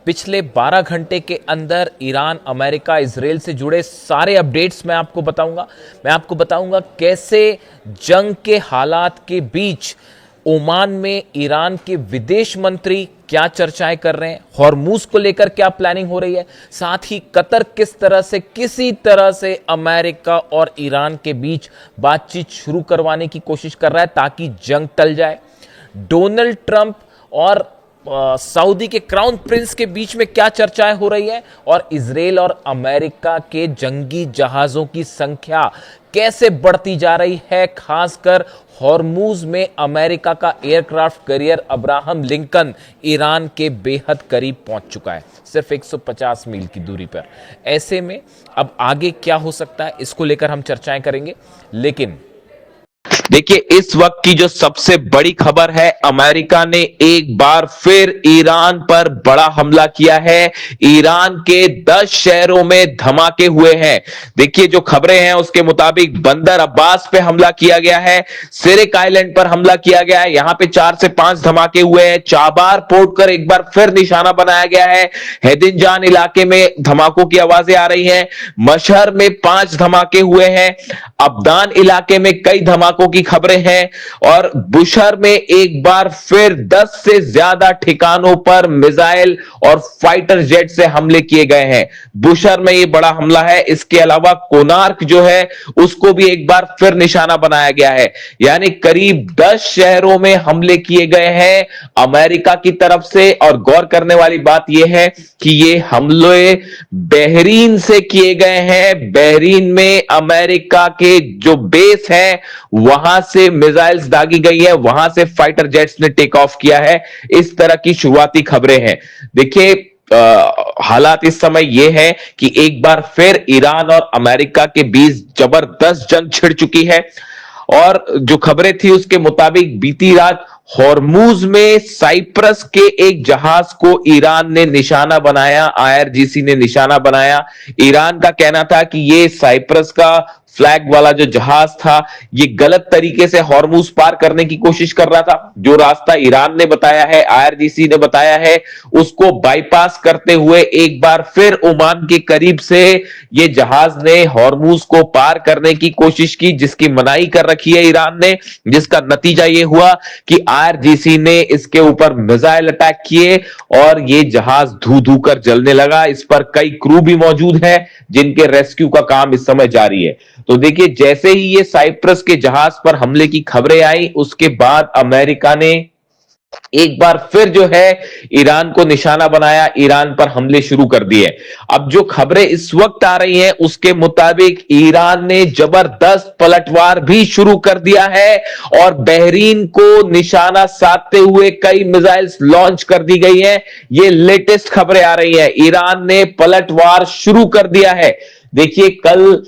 पिछले 12 घंटे के अंदर ईरान, अमेरिका, इजराइल से जुड़े सारे अपडेट्स मैं आपको बताऊंगा। मैं आपको बताऊंगा कैसे जंग के हालात के बीच ओमान में ईरान के विदेश मंत्री क्या चर्चाएं कर रहे हैं, हॉर्मूज को लेकर क्या प्लानिंग हो रही है, साथ ही कतर किस तरह से किसी तरह से अमेरिका और ईरान के बीच बातचीत शुरू करवाने की कोशिश कर रहा है ताकि जंग टल जाए। डोनाल्ड ट्रंप और सऊदी के क्राउन प्रिंस के बीच में क्या चर्चाएं हो रही है, और इजराइल और अमेरिका के जंगी जहाजों की संख्या कैसे बढ़ती जा रही है, खासकर हॉर्मूज में अमेरिका का aircraft carrier Abraham Lincoln Iran के बेहद करीब पहुंच चुका है, सिर्फ 150 मील की दूरी पर। ऐसे में अब आगे क्या हो सकता है, इसको लेकर हम चर्चाएं करेंगे। लेकिन देखिए, इस वक्त की जो सबसे बड़ी खबर है, अमेरिका ने एक बार फिर ईरान पर बड़ा हमला किया है। ईरान के 10 शहरों में धमाके हुए हैं। देखिए, जो खबरें हैं उसके मुताबिक बंदर अब्बास पे हमला किया गया है, सिरिक आइलैंड पर हमला किया गया है, यहां पे 4 से 5 धमाके हुए हैं। चाबार पोर्ट पर एक बार फिर निशाना बनाया गया है। हैदिंजान इलाके में धमाकों की आवाजें आ रही हैं। मशहर में 5 धमाके हुए हैं। अब्दान इलाके में कई धमाकों की खबरें हैं, और बुशहर में एक बार फिर 10 से ज्यादा ठिकानों पर मिसाइल और फाइटर जेट से हमले किए गए हैं। बुशहर में यह बड़ा हमला है। इसके अलावा कोनार्क जो है उसको भी एक बार फिर निशाना बनाया गया है। यानी करीब 10 शहरों में हमले किए गए हैं अमेरिका की तरफ से। और गौर करने वाली बात यह है कि ये हमले बहरीन से किए गए हैं। बहरीन में अमेरिका के जो बेस है वहां से मिसाइल्स दागी गई है, वहां से फाइटर जेट्स ने टेक ऑफ किया है। इस तरह की शुरुआती खबरें हैं। देखिए, हालात इस समय यह है कि एक बार फिर ईरान और अमेरिका के बीच जबरदस्त जंग छिड़ चुकी है। और जो खबरें थी उसके मुताबिक बीती रात हॉर्मूज में साइप्रस के एक जहाज को ईरान ने निशाना बनाया, आईआरजीसी ने निशाना बनाया। ईरान का कहना था कि यह साइप्रस का फ्लैग वाला जो जहाज था ये गलत तरीके से हॉर्मूज पार करने की कोशिश कर रहा था। जो रास्ता ईरान ने बताया है, आईआरजीसी ने बताया है, उसको बाईपास करते हुए एक बार फिर ओमान के करीब से ये जहाज ने हॉर्मूज को पार करने की कोशिश की, जिसकी मनाही कर रखी है ईरान ने। जिसका नतीजा ये हुआ कि आईआरजीसी ने इसके ऊपर मिसाइल अटैक किए और ये जहाज धू धू कर जलने लगा। इस पर कई क्रू भी मौजूद है जिनके रेस्क्यू का काम इस समय जारी है। तो देखिए, जैसे ही ये साइप्रस के जहाज पर हमले की खबरें आई, उसके बाद अमेरिका ने एक बार फिर जो है ईरान को निशाना बनाया, ईरान पर हमले शुरू कर दिए। अब जो खबरें इस वक्त आ रही हैं उसके मुताबिक ईरान ने जबरदस्त पलटवार भी शुरू कर दिया है और बहरीन को निशाना साधते हुए कई मिसाइल्स लॉन्च कर दी गई हैं। ये लेटेस्ट खबरें आ रही हैं, ईरान ने पलटवार शुरू कर दिया है। देखिए, कल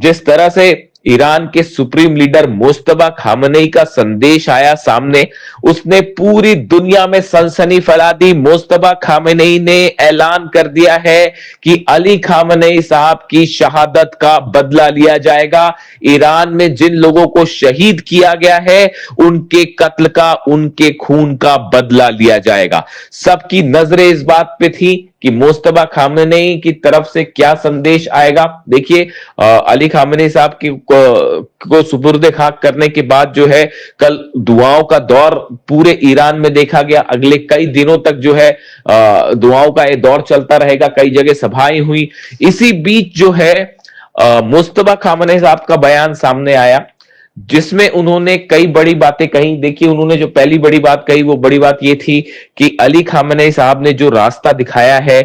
जिस तरह से ईरान के सुप्रीम लीडर मुस्तफा खामनेई का संदेश आया सामने, उसने पूरी दुनिया में सनसनी फैला दी। मुस्तफा खामनेई ने ऐलान कर दिया है कि अली खामनेई साहब की शहादत का बदला लिया जाएगा। ईरान में जिन लोगों को शहीद किया गया है उनके कत्ल का, उनके खून का बदला लिया जाएगा। सबकी नजरें इस बात पे थी कि मुस्तफा खामनेई की तरफ से क्या संदेश आएगा। देखिए, अली खामनेई साहब को सुपुर्द खाक करने के बाद जो है कल दुआओं का दौर पूरे ईरान में देखा गया। अगले कई दिनों तक जो है दुआओं का ये दौर चलता रहेगा। कई जगह सभाएं हुई। इसी बीच जो है मुस्तफा खामनेई साहब का बयान सामने आया जिसमें उन्होंने कई बड़ी बातें कही। देखिए, उन्होंने जो पहली बड़ी बात कही वो बड़ी बात ये थी कि अली खामनेई साहब ने जो रास्ता दिखाया है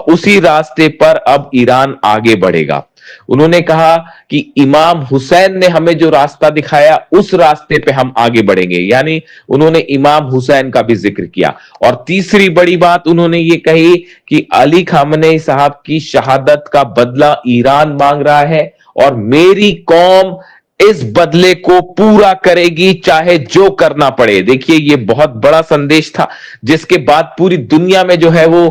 उसी रास्ते पर अब ईरान आगे बढ़ेगा। उन्होंने कहा कि इमाम हुसैन ने हमें जो रास्ता दिखाया उस रास्ते पे हम आगे बढ़ेंगे, यानी उन्होंने इमाम हुसैन का भी जिक्र किया। और तीसरी बड़ी बात उन्होंने ये कही कि अली खामनेई साहब की शहादत का बदला ईरान मांग रहा है और मेरी कौम इस बदले को पूरा करेगी चाहे जो करना पड़े। देखिए ये बहुत बड़ा संदेश था, जिसके बाद पूरी दुनिया में जो है वो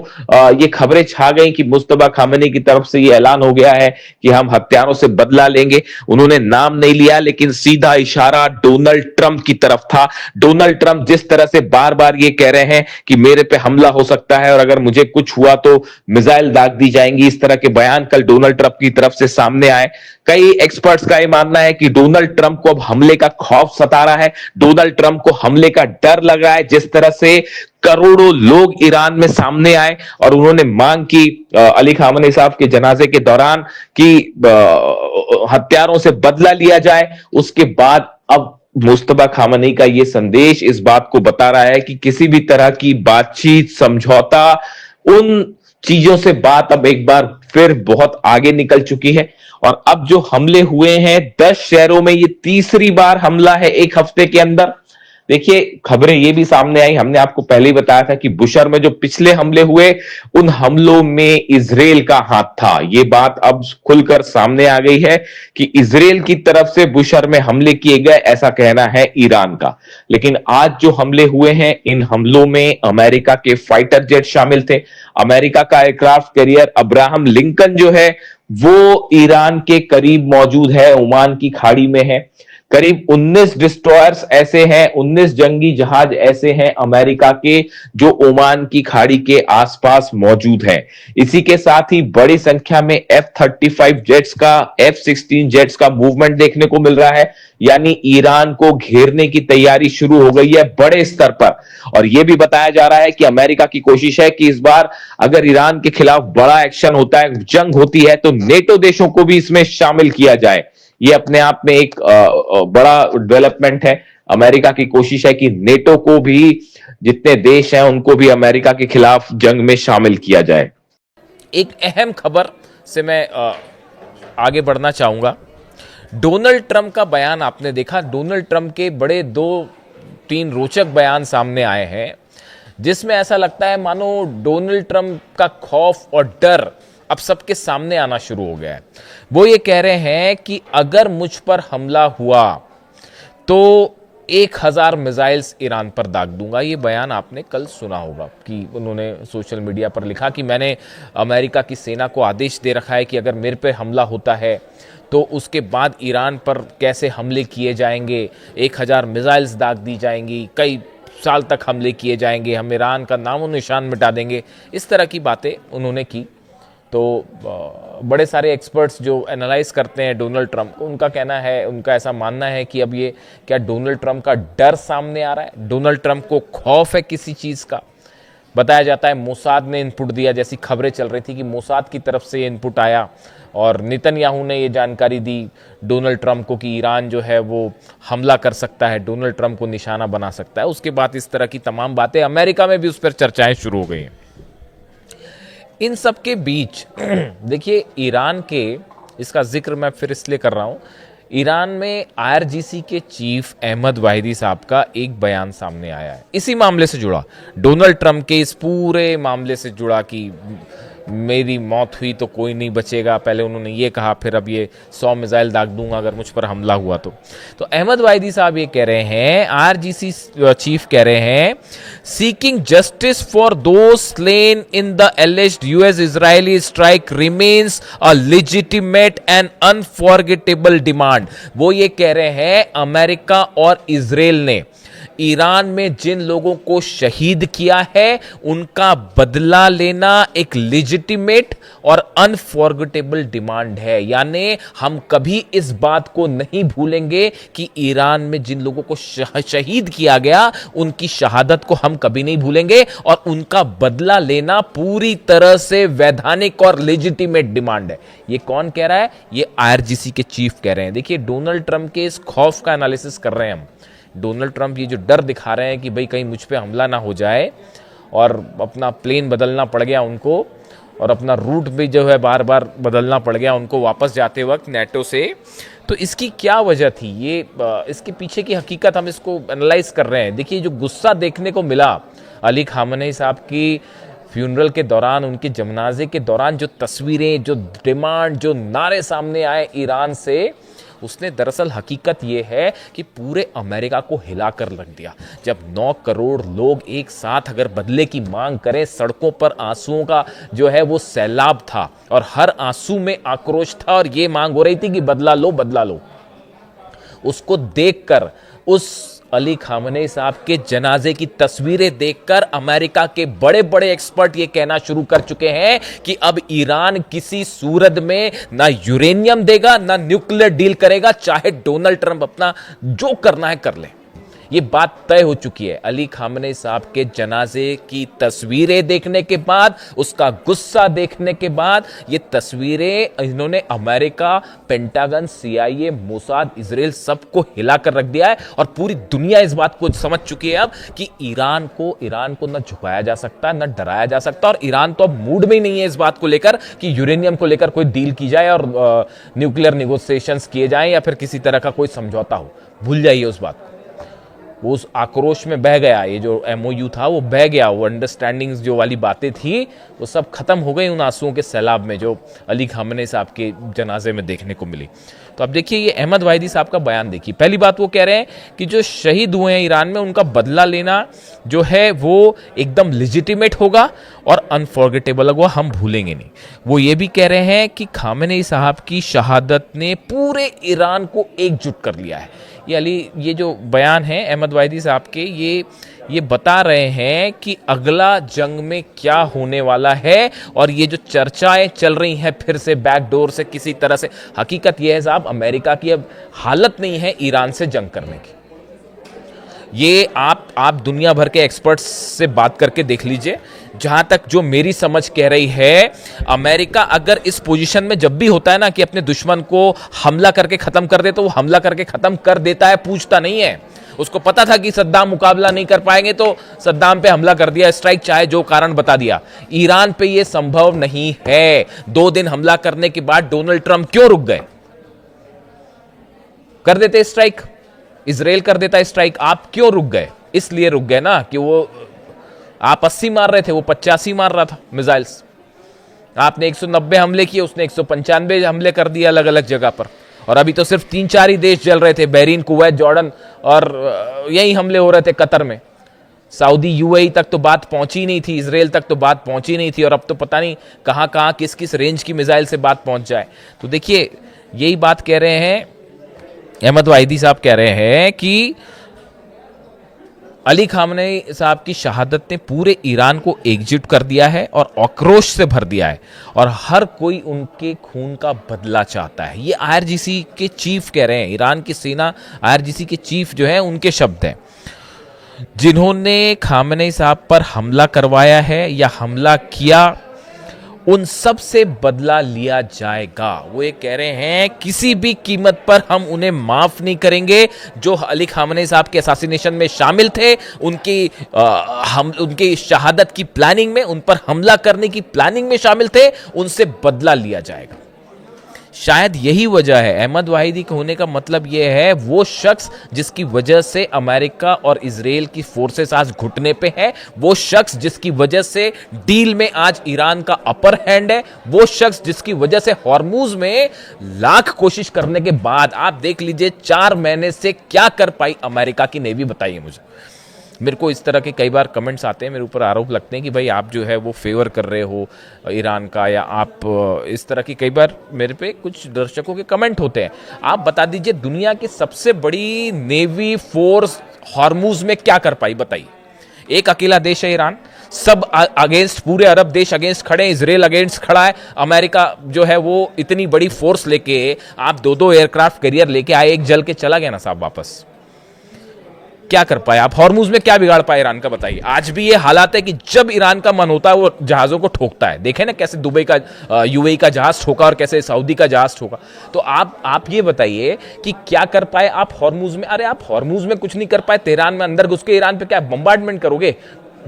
ये खबरें छा गई कि मुस्तफा खामेनी की तरफ से ये ऐलान हो गया है कि हम हत्यारों से बदला लेंगे। उन्होंने नाम नहीं लिया, लेकिन सीधा इशारा डोनाल्ड ट्रंप की तरफ था। डोनाल्ड ट्रंप जिस तरह से बार बार ये कह रहे हैं कि मेरे पे हमला हो सकता है और अगर मुझे कुछ हुआ तो मिसाइल दाग दी जाएंगी, इस तरह के बयान कल डोनाल्ड ट्रंप की तरफ से सामने आए। कई एक्सपर्ट्स का यह मानना है कि डोनाल्ड ट्रंप को अब हमले का खौफ सता रहा है, डोनाल्ड ट्रंप को हमले का डर लग रहा है। जिस तरह से करोड़ों लोग ईरान में सामने आए और उन्होंने मांग की अली खामेनी साहब के जनाजे के दौरान कि हत्यारों से बदला लिया जाए, उसके बाद अब मुस्तफा खामेनी का यह संदेश इस बात को बता रहा है कि किसी भी तरह की बातचीत, समझौता, उन चीजों से बात अब एक बार फिर बहुत आगे निकल चुकी है। और अब जो हमले हुए हैं 10 शहरों में, ये तीसरी बार हमला है एक हफ्ते के अंदर। देखिए खबरें ये भी सामने आई, हमने आपको पहले ही बताया था कि बुशर में जो पिछले हमले हुए, उन हमलों में इजराइल का हाथ था। ये बात अब खुलकर सामने आ गई है कि इजराइल की तरफ से बुशर में हमले किए गए, ऐसा कहना है ईरान का। लेकिन आज जो हमले हुए हैं, इन हमलों में अमेरिका के फाइटर जेट शामिल थे। अमेरिका का एयरक्राफ्ट कैरियर अब्राहम लिंकन जो है वो ईरान के करीब मौजूद है, ओमान की खाड़ी में है। करीब 19 डिस्ट्रॉयर्स ऐसे हैं, 19 जंगी जहाज ऐसे हैं अमेरिका के जो ओमान की खाड़ी के आसपास मौजूद हैं। इसी के साथ ही बड़ी संख्या में F-35 जेट्स का, F-16 जेट्स का मूवमेंट देखने को मिल रहा है। यानी ईरान को घेरने की तैयारी शुरू हो गई है बड़े स्तर पर। और यह भी बताया जा रहा है कि अमेरिका की कोशिश है कि इस बार अगर ईरान के खिलाफ बड़ा एक्शन होता है, जंग होती है, तो नेटो देशों को भी इसमें शामिल किया जाए। ये अपने आप में एक बड़ा डेवलपमेंट है। अमेरिका की कोशिश है कि नेटो को भी, जितने देश हैं उनको भी अमेरिका के खिलाफ जंग में शामिल किया जाए। एक अहम खबर से मैं आगे बढ़ना चाहूंगा। डोनाल्ड ट्रंप का बयान आपने देखा। डोनाल्ड ट्रंप के बड़े 2-3 रोचक बयान सामने आए हैं, जिसमें ऐसा लगता है मानो डोनाल्ड ट्रंप का खौफ और डर अब सबके सामने आना शुरू हो गया है। वो ये कह रहे हैं कि अगर मुझ पर हमला हुआ तो 1000 मिसाइल्स ईरान पर दाग दूंगा। ये बयान आपने कल सुना होगा कि उन्होंने सोशल मीडिया पर लिखा कि मैंने अमेरिका की सेना को आदेश दे रखा है कि अगर मेरे पे हमला होता है तो उसके बाद ईरान पर कैसे हमले किए जाएंगे, 1000 मिसाइल्स दाग दी जाएंगी, कई साल तक हमले किए जाएंगे, हम ईरान का नामो निशान मिटा देंगे। इस तरह की बातें उन्होंने की। तो बड़े सारे एक्सपर्ट्स जो एनालाइज करते हैं डोनाल्ड ट्रंप को, उनका कहना है, उनका ऐसा मानना है कि अब ये क्या डोनाल्ड ट्रंप का डर सामने आ रहा है, डोनाल्ड ट्रंप को खौफ है किसी चीज़ का। बताया जाता है मोसाद ने इनपुट दिया, जैसी खबरें चल रही थी कि मोसाद की तरफ से ये इनपुट आया और नेतन्याहू ने ये जानकारी दी डोनाल्ड ट्रंप को कि ईरान जो है वो हमला कर सकता है, डोनाल्ड ट्रंप को निशाना बना सकता है। उसके बाद इस तरह की तमाम बातें अमेरिका में भी उस पर चर्चाएं शुरू हो गई हैं। इन सब के बीच देखिए ईरान के, इसका जिक्र मैं फिर इसलिए कर रहा हूं, ईरान में IRGC के चीफ अहमद वाहिदी साहब का एक बयान सामने आया है इसी मामले से जुड़ा, डोनाल्ड ट्रंप के इस पूरे मामले से जुड़ा कि मेरी मौत हुई तो कोई नहीं बचेगा। पहले उन्होंने ये कहा, फिर अब ये 100 मिसाइल दाग दूंगा अगर मुझ पर हमला हुआ तो अहमद वाहिदी साहब ये कह रहे हैं, IRGC चीफ कह रहे हैं, seeking justice for those slain in the एलिज्ड US Israeli strike remains a legitimate and unforgettable demand. वो ये कह रहे हैं अमेरिका और इजराइल ने ईरान में जिन लोगों को शहीद किया है उनका बदला लेना एक लेजिटिमेट और अनफॉरगेटेबल डिमांड है। यानी हम कभी इस बात को नहीं भूलेंगे कि ईरान में जिन लोगों को शहीद किया गया उनकी शहादत को हम कभी नहीं भूलेंगे, और उनका बदला लेना पूरी तरह से वैधानिक और लेजिटिमेट डिमांड है। ये कौन कह रहा है? ये IRGC के चीफ कह रहे हैं। देखिए डोनाल्ड ट्रंप के इस खौफ का एनालिसिस कर रहे हैं हम। डोनाल्ड ट्रंप ये जो डर दिखा रहे हैं कि भाई कहीं मुझ पे हमला ना हो जाए, और अपना प्लेन बदलना पड़ गया उनको, और अपना रूट भी जो है बार बार बदलना पड़ गया उनको वापस जाते वक्त नेटो से। तो इसकी क्या वजह थी, ये इसके पीछे की हकीकत हम इसको एनालाइज कर रहे हैं। देखिए जो गुस्सा देखने को मिला अली खामेनी साहब की फ्यूनरल के दौरान, उनके जनाजे के दौरान, जो तस्वीरें, जो डिमांड, जो नारे सामने आए ईरान से, उसने दरअसल हकीकत ये है कि पूरे अमेरिका को हिला कर रख दिया। जब 9 करोड़ लोग एक साथ अगर बदले की मांग करें, सड़कों पर आंसुओं का जो है वो सैलाब था और हर आंसू में आक्रोश था और ये मांग हो रही थी कि बदला लो बदला लो। उसको देखकर, उस अली खामनेई साहब के जनाजे की तस्वीरें देखकर अमेरिका के बड़े बड़े एक्सपर्ट ये कहना शुरू कर चुके हैं कि अब ईरान किसी सूरत में ना यूरेनियम देगा ना न्यूक्लियर डील करेगा, चाहे डोनाल्ड ट्रंप अपना जो करना है कर ले। ये बात तय हो चुकी है। अली खामनेई साहब के जनाजे की तस्वीरें देखने के बाद, उसका गुस्सा देखने के बाद, ये तस्वीरें इन्होंने America, pentagon, CIA, Mossad, Israel सबको हिला कर रख दिया है और पूरी दुनिया इस बात को समझ चुकी है अब कि ईरान को न झुकाया जा सकता, न डराया जा सकता। और ईरान तो अब मूड में ही नहीं है इस बात को लेकर कि यूरेनियम को लेकर कोई डील की जाए और न्यूक्लियर निगोशिएशंस किए जाएं या फिर किसी तरह का कोई समझौता हो। भूल जाइए उस बात को। वो उस आक्रोश में बह गया, ये जो MOU था वो बह गया, वो अंडरस्टैंडिंग्स जो वाली बातें थी वो सब खत्म हो गई उन आंसुओं के सैलाब में जो अली खामनेई साहब के जनाजे में देखने को मिली। तो अब देखिए ये अहमद वाहिदी साहब का बयान देखिए। पहली बात वो कह रहे हैं कि जो शहीद हुए हैं ईरान में उनका बदला लेना जो है वो एकदम लेजिटिमेट होगा और अनफॉरगेटेबल होगा, हम भूलेंगे नहीं। वो ये भी कह रहे हैं कि खामनेई साहब की शहादत ने पूरे ईरान को एकजुट कर लिया है। ये जो बयान है अहमद वाहिदी साहब के, ये बता रहे हैं कि अगला जंग में क्या होने वाला है और ये जो चर्चाएं चल रही हैं फिर से बैकडोर से किसी तरह से, हकीकत यह है साहब अमेरिका की अब हालत नहीं है ईरान से जंग करने की। ये आप दुनिया भर के एक्सपर्ट्स से बात करके देख लीजिए। जहां तक जो मेरी समझ कह रही है, अमेरिका अगर इस पोजीशन में जब भी होता है ना कि अपने दुश्मन को हमला करके खत्म कर दे, तो वो हमला करके खत्म कर देता है, पूछता नहीं है। उसको पता था कि सद्दाम मुकाबला नहीं कर पाएंगे तो सद्दाम पे हमला कर दिया, स्ट्राइक, चाहे जो कारण बता दिया। ईरान पे ये संभव नहीं है। 2 दिन हमला करने के बाद डोनाल्ड ट्रंप क्यों रुक गए? कर देते स्ट्राइक, इजराइल कर देता स्ट्राइक, आप क्यों रुक गए? इसलिए रुक गए ना कि वो आप 80 मार रहे थे, वो 85 मार रहा था मिसाइल्स। आपने 190 हमले किए, उसने 195 हमले कर दिए अलग अलग जगह पर। और अभी तो सिर्फ 3-4 ही देश जल रहे थे, बहरीन, कुवैत, जॉर्डन, और यही हमले हो रहे थे कतर में। सऊदी, UAE तक तो बात पहुंची नहीं थी, इजराइल तक तो बात पहुंची नहीं थी, और अब तो पता नहीं कहां कहां किस किस रेंज की मिसाइल से बात पहुंच जाए। तो देखिए यही बात कह रहे हैं अहमद वाहिदी साहब, कह रहे हैं कि अली खामनेई साहब की शहादत ने पूरे ईरान को एकजुट कर दिया है और आक्रोश से भर दिया है और हर कोई उनके खून का बदला चाहता है। ये IRGC के चीफ कह रहे हैं, ईरान की सेना IRGC के चीफ जो है उनके शब्द हैं, जिन्होंने खामनेई साहब पर हमला करवाया है या हमला किया, उन सब से बदला लिया जाएगा। वो ये कह रहे हैं किसी भी कीमत पर हम उन्हें माफ नहीं करेंगे। जो अली खामनेई साहब के असैसिनेशन में शामिल थे, उनकी शहादत की प्लानिंग में, उन पर हमला करने की प्लानिंग में शामिल थे, उनसे बदला लिया जाएगा। शायद यही वजह है, अहमद वाहिदी के होने का मतलब यह है, वो शख्स जिसकी वजह से अमेरिका और इजराइल की फोर्सेस आज घुटने पे है, वो शख्स जिसकी वजह से डील में आज ईरान का अपर हैंड है, वो शख्स जिसकी वजह से हॉर्मुज में लाख कोशिश करने के बाद आप देख लीजिए 4 महीने से क्या कर पाई अमेरिका की नेवी, बताइए मुझे। मेरे को इस तरह के कई बार कमेंट्स आते हैं, मेरे ऊपर आरोप लगते हैं कि भाई आप जो है वो फेवर कर रहे हो ईरान का, या आप इस तरह की, कई बार मेरे पे कुछ दर्शकों के कमेंट होते हैं। आप बता दीजिए दुनिया की सबसे बड़ी नेवी फोर्स हॉर्मुज में क्या कर पाई, बताइए। एक अकेला देश है ईरान, सब अगेंस्ट, पूरे अरब देश अगेंस्ट खड़े हैं, इजराइल अगेंस्ट खड़ा है, अमेरिका जो है वो इतनी बड़ी फोर्स लेके, आप 2-2 एयरक्राफ्ट कैरियर लेके आए, एक जल के चला गया ना साहब वापस। क्या कर पाए आप? हॉर्मुज में क्या बिगाड़ पाए ईरान का, बताइए। आज भी ये हालात है कि जब ईरान का मन होता है वो जहाजों को ठोकता है। देखे ना कैसे दुबई का UAE का जहाज ठोका और कैसे सऊदी का जहाज ठोका। तो आप ये बताइए कि क्या कर पाए आप हॉर्मुज में? अरे आप हॉर्मुज में कुछ नहीं कर पाए, तेहरान में अंदर घुस के ईरान पे क्या बम्बार्डमेंट करोगे?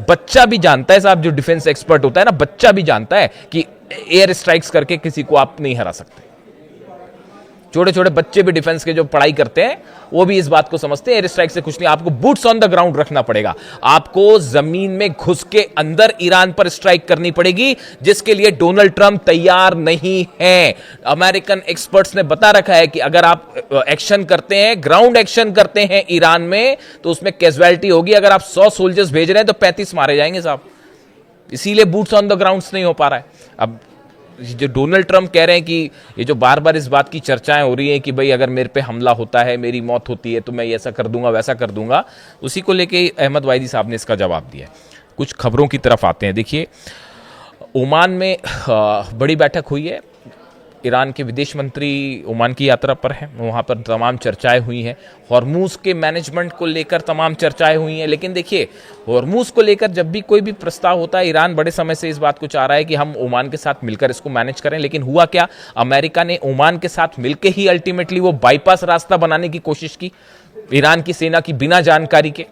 बच्चा भी जानता है साहब, जो डिफेंस एक्सपर्ट होता है ना, बच्चा भी जानता है कि एयर स्ट्राइक्स करके किसी को आप नहीं हरा सकते। छोटे छोटे बच्चे भी डिफेंस के जो पढ़ाई करते हैं वो भी इस बात को समझते हैं एयर स्ट्राइक से कुछ नहीं, आपको बूट्स ऑन द ग्राउंड रखना पड़ेगा, आपको जमीन में घुस के अंदर ईरान पर स्ट्राइक करनी पड़ेगी, जिसके लिए डोनाल्ड ट्रंप तैयार नहीं है। अमेरिकन एक्सपर्ट्स ने बता रखा है कि अगर आप एक्शन करते हैं, ग्राउंड एक्शन करते हैं ईरान में, तो उसमें कैजुअलिटी होगी। अगर आप 100 सोल्जर्स भेज रहे हैं तो 35 मारे जाएंगे साहब। इसीलिए बूट्स ऑन द ग्राउंड नहीं हो पा रहा है। अब जो डोनाल्ड ट्रंप कह रहे हैं कि ये जो बार बार इस बात की चर्चाएं हो रही हैं कि भाई अगर मेरे पे हमला होता है, मेरी मौत होती है, तो मैं ऐसा कर दूंगा वैसा कर दूंगा, उसी को लेके अहमद वाहिदी साहब ने इसका जवाब दिया है। कुछ खबरों की तरफ आते हैं। देखिए, ओमान में बड़ी बैठक हुई है, ईरान के विदेश मंत्री ओमान की यात्रा पर हैं, वहाँ पर तमाम चर्चाएं हुई हैं, हॉर्मूज के मैनेजमेंट को लेकर तमाम चर्चाएं हुई हैं। लेकिन देखिए, हॉर्मूज को लेकर जब भी कोई भी प्रस्ताव होता है, ईरान बड़े समय से इस बात को चाह रहा है कि हम ओमान के साथ मिलकर इसको मैनेज करें। लेकिन हुआ क्या, अमेरिका ने ओमान के साथ मिलकर ही अल्टीमेटली वो बाईपास रास्ता बनाने की कोशिश की ईरान की सेना की बिना जानकारी के,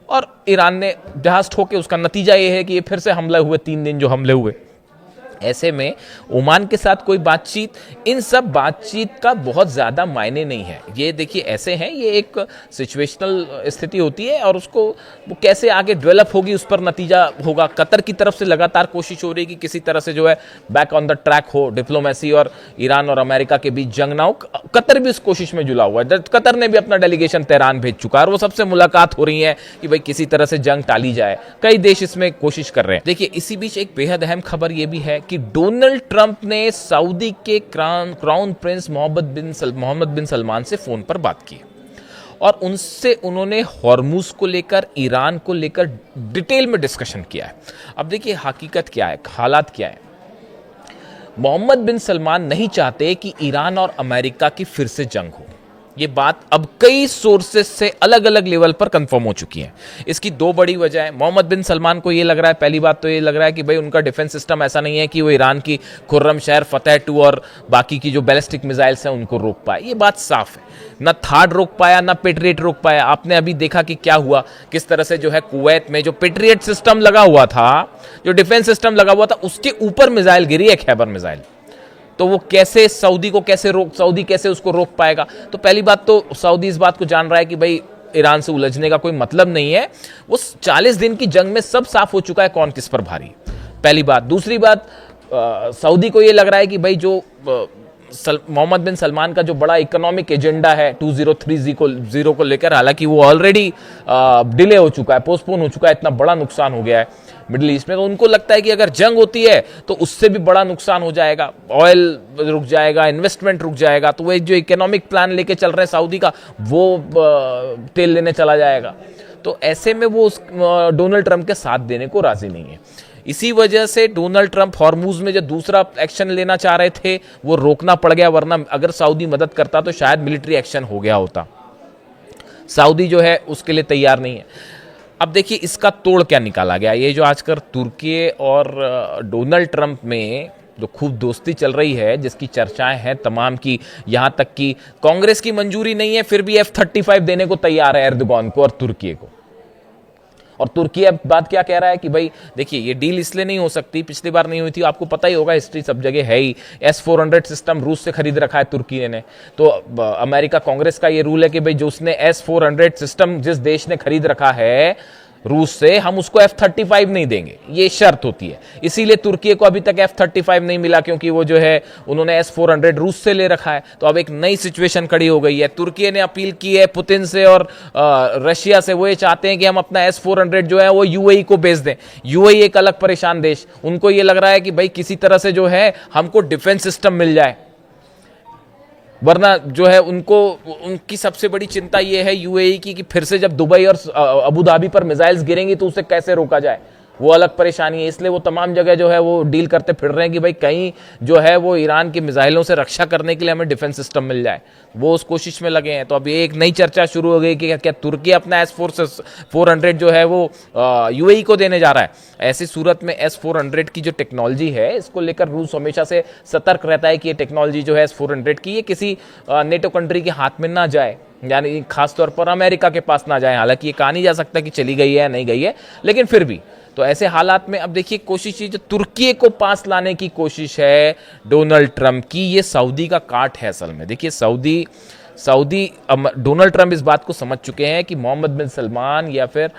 और ईरान ने जहाज ठोके। उसका नतीजा ये है कि ये फिर से हमले हुए, 3 दिन जो हमले हुए। ऐसे में ओमान के साथ कोई बातचीत, इन सब बातचीत का बहुत ज़्यादा मायने नहीं है। ये देखिए ऐसे हैं, ये एक सिचुएशनल स्थिति होती है और उसको वो कैसे आगे डेवलप होगी उस पर नतीजा होगा। कतर की तरफ से लगातार कोशिश हो रही है कि किसी तरह से जो है बैक ऑन द ट्रैक हो डिप्लोमेसी, और ईरान और अमेरिका के बीच जंग ना हो। कतर भी इस कोशिश में जुला हुआ है। कतर ने भी अपना डेलीगेशन तेहरान भेज चुका है और वो सबसे मुलाकात हो रही है कि भाई किसी तरह से जंग टाली जाए। कई देश इसमें कोशिश कर रहे हैं। देखिए, इसी बीच एक बेहद अहम खबर यह भी है कि डोनाल्ड ट्रंप ने सऊदी के क्राउन प्रिंस मोहम्मद बिन सलमान से फोन पर बात की और उनसे उन्होंने हॉर्मूज को लेकर, ईरान को लेकर डिटेल में डिस्कशन किया है। अब देखिए हकीकत क्या है, हालात क्या है। मोहम्मद बिन सलमान नहीं चाहते कि ईरान और अमेरिका की फिर से जंग हो। ये बात अब कई सोर्सेस से अलग अलग लेवल पर कंफर्म हो चुकी है। इसकी 2 बड़ी वजह है। मोहम्मद बिन सलमान को ये लग रहा है, पहली बात तो ये लग रहा है कि भाई उनका डिफेंस सिस्टम ऐसा नहीं है कि वो ईरान की खुर्रम शहर, फतेह 2 और बाकी की जो बैलिस्टिक मिसाइल्स हैं उनको रोक पाए। ये बात साफ है। ना थार्ड रोक पाया, ना पेट्रियट रोक पाया। आपने अभी देखा कि क्या हुआ, किस तरह से जो है कुवैत में जो पेट्रियट सिस्टम लगा हुआ था, जो डिफेंस सिस्टम लगा हुआ था, उसके ऊपर मिसाइल गिरी है, खैबर मिसाइल। तो वो कैसे सऊदी कैसे उसको रोक पाएगा। तो पहली बात तो सऊदी इस बात को जान रहा है कि भाई ईरान से उलझने का कोई मतलब नहीं है। वो 40 दिन की जंग में सब साफ हो चुका है कौन किस पर भारी, पहली बात। दूसरी बात, सऊदी को ये लग रहा है कि भाई जो मोहम्मद बिन सलमान का जो बड़ा इकोनॉमिक एजेंडा है 2030 को लेकर, हालांकि वो ऑलरेडी डिले हो चुका है, पोस्टपोन हो चुका है, इतना बड़ा नुकसान हो गया है मिडिल ईस्ट में। तो उनको लगता है कि अगर जंग होती है तो उससे भी बड़ा नुकसान हो जाएगा, ऑयल रुक जाएगा, इन्वेस्टमेंट रुक जाएगा। तो वो एक जो इकोनॉमिक प्लान लेके चल रहे हैं सऊदी का, वो तेल लेने चला जाएगा। तो ऐसे में वो डोनाल्ड ट्रंप के साथ देने को राजी नहीं है। इसी वजह से डोनाल्ड ट्रंप हॉर्मूज में जो दूसरा एक्शन लेना चाह रहे थे वो रोकना पड़ गया, वरना अगर सऊदी मदद करता तो शायद मिलिट्री एक्शन हो गया होता। सऊदी जो है उसके लिए तैयार नहीं है। अब देखिए इसका तोड़ क्या निकाला गया। ये जो आजकल तुर्की और डोनाल्ड ट्रंप में जो खूब दोस्ती चल रही है, जिसकी चर्चाएं हैं तमाम की, यहां तक कि कांग्रेस की मंजूरी नहीं है फिर भी F-35 देने को तैयार है एर्दोगान को और तुर्की को। और तुर्की अब बात क्या कह रहा है कि भाई देखिए ये डील इसलिए नहीं हो सकती, पिछली बार नहीं हुई थी, आपको पता ही होगा, हिस्ट्री सब जगह है ही। S-400 सिस्टम रूस से खरीद रखा है तुर्की ने। तो अमेरिका कांग्रेस का ये रूल है कि भाई जो उसने S-400 सिस्टम जिस देश ने खरीद रखा है रूस से, हम उसको F-35 नहीं देंगे, ये शर्त होती है। इसीलिए तुर्की को अभी तक F-35 नहीं मिला, क्योंकि वो जो है उन्होंने S-400 रूस से ले रखा है। तो अब एक नई सिचुएशन खड़ी हो गई है। तुर्की ने अपील की है पुतिन से और रशिया से, वो ये चाहते हैं कि हम अपना S-400 जो है वो यूएई को भेज दें। यूएई एक अलग परेशान देश, उनको ये लग रहा है कि भाई किसी तरह से जो है हमको डिफेंस सिस्टम मिल जाए, वरना जो है उनकी सबसे बड़ी चिंता यह है यूएई की कि फिर से जब दुबई और अबू धाबी पर मिसाइल्स गिरेंगी तो उसे कैसे रोका जाए, वो अलग परेशानी है। इसलिए वो तमाम जगह जो है वो डील करते फिर रहे हैं कि भाई कहीं जो है वो ईरान की मिसाइलों से रक्षा करने के लिए हमें डिफेंस सिस्टम मिल जाए, वो उस कोशिश में लगे हैं। तो अब ये एक नई चर्चा शुरू हो गई कि क्या तुर्की अपना S-400 जो है वो यूएई को देने जा रहा है। ऐसी सूरत में S-400 की जो टेक्नोलॉजी है, इसको लेकर रूस हमेशा से सतर्क रहता है कि ये टेक्नोलॉजी जो है S-400 की, ये किसी नेटो कंट्री के हाथ में ना जाए, यानी खासतौर पर अमेरिका के पास ना जाए। हालांकि ये कहा नहीं जा सकता कि चली गई है या नहीं गई है, लेकिन फिर भी तो ऐसे हालात में अब देखिए कोशिश जो तुर्की को पास लाने की कोशिश है डोनाल्ड ट्रंप की, ये सऊदी का काट है असल में। देखिए डोनाल्ड ट्रंप इस बात को समझ चुके हैं कि मोहम्मद बिन सलमान या फिर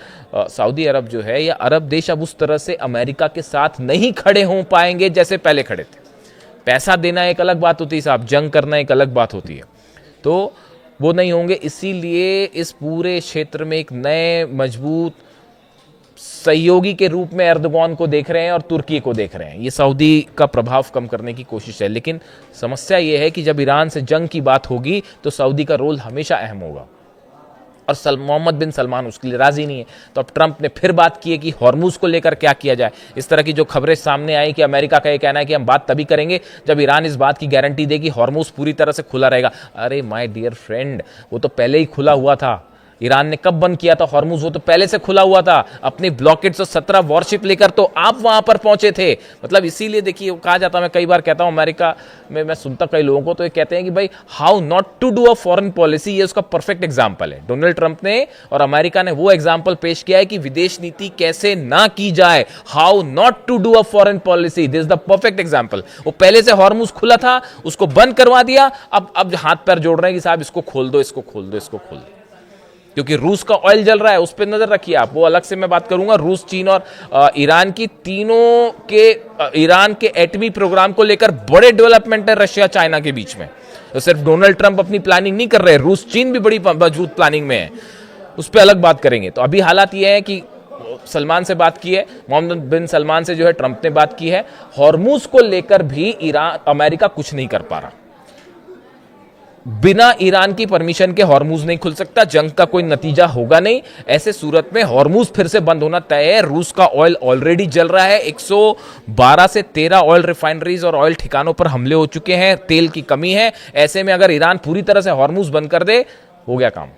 सऊदी अरब जो है या अरब देश अब उस तरह से अमेरिका के साथ नहीं खड़े हो पाएंगे जैसे पहले खड़े थे। पैसा देना एक अलग बात होती है साहब, जंग करना एक अलग बात होती है, तो वो नहीं होंगे। इसीलिए इस पूरे क्षेत्र में एक नए मजबूत सहयोगी के रूप में एर्दोगान को देख रहे हैं और तुर्की को देख रहे हैं। ये सऊदी का प्रभाव कम करने की कोशिश है, लेकिन समस्या ये है कि जब ईरान से जंग की बात होगी तो सऊदी का रोल हमेशा अहम होगा और मोहम्मद बिन सलमान उसके लिए राजी नहीं है। तो अब ट्रंप ने फिर बात की है कि हॉर्मुज को लेकर क्या किया जाए। इस तरह की जो खबरें सामने आई कि अमेरिका का ये कहना है कि हम बात तभी करेंगे जब ईरान इस बात की गारंटी दे कि हॉर्मुज पूरी तरह से खुला रहेगा। अरे माय डियर फ्रेंड, वो तो पहले ही खुला हुआ था। ईरान ने कब बंद किया था हॉर्मुज? वो तो पहले से खुला हुआ था। अपनी ब्लॉकेट्स और 17 वॉरशिप लेकर तो आप वहां पर पहुंचे थे। मतलब इसीलिए देखिए कहा जाता, मैं कई बार कहता हूं अमेरिका में, मैं सुनता कई लोगों को, तो ये कहते हैं कि भाई how not to do a foreign policy, ये उसका परफेक्ट एग्जाम्पल है। डोनाल्ड ट्रंप ने और अमेरिका ने वो एग्जाम्पल पेश किया है कि विदेश नीति कैसे ना की जाए, how not to do a foreign policy, this is the perfect example. वो पहले से हॉर्मुज खुला था, उसको बंद करवा दिया, अब हाथ पैर जोड़ रहे हैं कि साहब इसको खोल दो, इसको खोल दो, इसको खोल दो, क्योंकि रूस का ऑयल जल रहा है, उस पर नजर रखिए आप। वो अलग से मैं बात करूंगा रूस, चीन और ईरान की, तीनों के ईरान के एटमी प्रोग्राम को लेकर बड़े डेवलपमेंट है रशिया चाइना के बीच में। तो सिर्फ डोनाल्ड ट्रंप अपनी प्लानिंग नहीं कर रहे, रूस चीन भी बड़ी मजबूत प्लानिंग में है, उस पर अलग बात करेंगे। तो अभी हालात ये है कि सलमान से बात की है, मोहम्मद बिन सलमान से जो है ट्रंप ने बात की है। हॉर्मुज को लेकर भी अमेरिका कुछ नहीं कर पा रहा। बिना ईरान की परमिशन के हॉर्मुज नहीं खुल सकता, जंग का कोई नतीजा होगा नहीं। ऐसे सूरत में हॉर्मुज फिर से बंद होना तय है। रूस का ऑयल ऑलरेडी जल रहा है, 112 से 13 ऑयल रिफाइनरीज और ऑयल ठिकानों पर हमले हो चुके हैं, तेल की कमी है। ऐसे में अगर ईरान पूरी तरह से हॉर्मुज बंद कर दे, हो गया काम।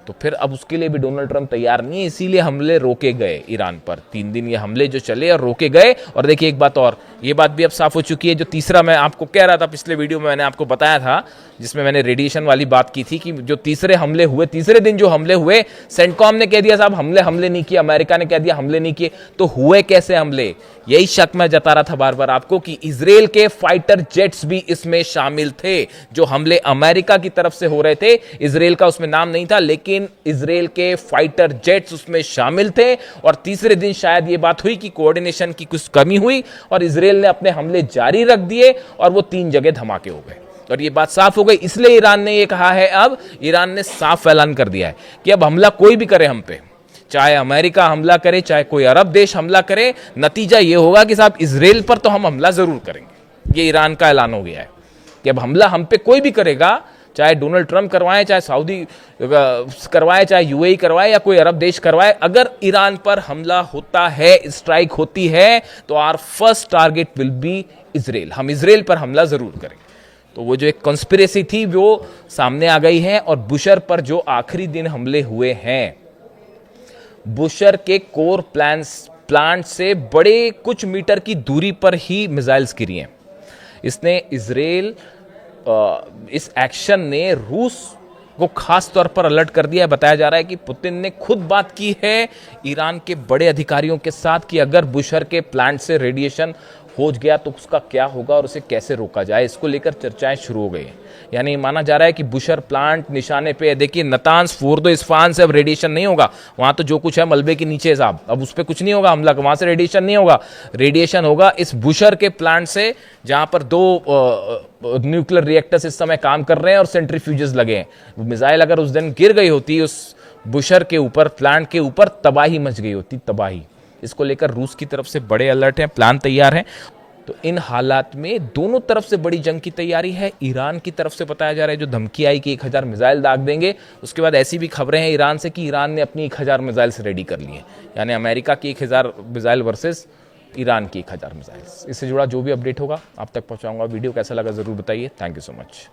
तो फिर अब उसके लिए भी डोनाल्ड ट्रंप तैयार नहीं है, इसीलिए हमले रोके गए ईरान पर। 3 दिन ये हमले जो चले और रोके गए। और देखिए एक बात और, ये बात भी अब साफ हो चुकी है, जो तीसरा मैं आपको कह रहा था पिछले वीडियो में, मैंने आपको बताया था जिसमें मैंने रेडिएशन वाली बात की थी कि जो तीसरे हमले हुए, तीसरे दिन जो हमले हुए, सेंटकॉम ने कह दिया साहब हमले नहीं किए, अमेरिका ने कह दिया हमले नहीं किए। तो हुए कैसे हमले? यही शक मैं जता रहा था बार बार आपको कि इजराइल के फाइटर जेट्स भी इसमें शामिल थे। जो हमले अमेरिका की तरफ से हो रहे थे, इजराइल का उसमें नाम नहीं था, लेकिन इजराइल के फाइटर जेट्स उसमें शामिल थे। और तीसरे दिन शायद ये बात हुई कि कोऑर्डिनेशन की कुछ कमी हुई और इजराइल ने अपने हमले जारी रख दिए और वो 3 जगह धमाके हो गए और ये बात साफ हो गई। इसलिए ईरान ने ये कहा है, अब ईरान ने साफ ऐलान कर दिया है कि अब हमला कोई भी करे हम पे, चाहे अमेरिका हमला करे, चाहे कोई अरब देश हमला करे, नतीजा ये होगा कि साहब इजराइल पर तो हम हमला जरूर करेंगे। ये ईरान का ऐलान हो गया है कि अब हमला हम पे कोई भी करेगा, चाहे डोनाल्ड ट्रंप करवाए, चाहे सऊदी करवाए, चाहे यूएई करवाए या कोई अरब देश करवाए, अगर ईरान पर हमला होता है, स्ट्राइक होती है, तो our first target will be Israel. हम इजराइल पर हमला जरूर करेंगे। तो वो जो एक कॉन्स्पिरेसी थी वो सामने आ गई है। और बुशर पर जो आखिरी दिन हमले हुए हैं, बुशर के कोर प्लांट से बड़े कुछ मीटर की दूरी पर ही मिसाइल्स गिरी हैं। इसने इजराइल, इस एक्शन ने रूस को खास तौर पर अलर्ट कर दिया है। बताया जा रहा है कि पुतिन ने खुद बात की है ईरान के बड़े अधिकारियों के साथ कि अगर बुशर के प्लांट से रेडिएशन हो गया तो उसका क्या होगा और उसे कैसे रोका जाए, इसको लेकर चर्चाएं शुरू हो गई हैं। यानी माना जा रहा है कि बुशर प्लांट निशाने पे, देखिए नतांज, फोर्दो, इस्फहान से अब रेडिएशन नहीं होगा। वहां तो जो कुछ है मलबे के नीचे साहब, अब उस पर कुछ नहीं होगा हमला, वहां से रेडिएशन नहीं होगा। रेडिएशन होगा इस बुशर के प्लांट से, जहां पर 2 न्यूक्लियर रिएक्टर्स इस समय काम कर रहे हैं और सेंट्रीफ्यूजेस लगे हैं। वो मिसाइल अगर उस दिन गिर गई होती उस बुशर के ऊपर, प्लांट के ऊपर, तबाही मच गई होती, तबाही। इसको लेकर रूस की तरफ से बड़े अलर्ट हैं, प्लान तैयार हैं। तो इन हालात में दोनों तरफ से बड़ी जंग की तैयारी है। ईरान की तरफ से बताया जा रहा है, जो धमकी आई कि 1000 मिसाइल दाग देंगे, उसके बाद ऐसी भी खबरें हैं ईरान से कि ईरान ने अपनी 1000 मिसाइल्स रेडी कर ली हैं। यानी अमेरिका की 1000 मिसाइल वर्सेस ईरान की 1000 मिसाइल्स। इससे जुड़ा जो भी अपडेट होगा आप तक पहुंचाऊंगा। वीडियो कैसा लगा जरूर बताइए। Thank you so much.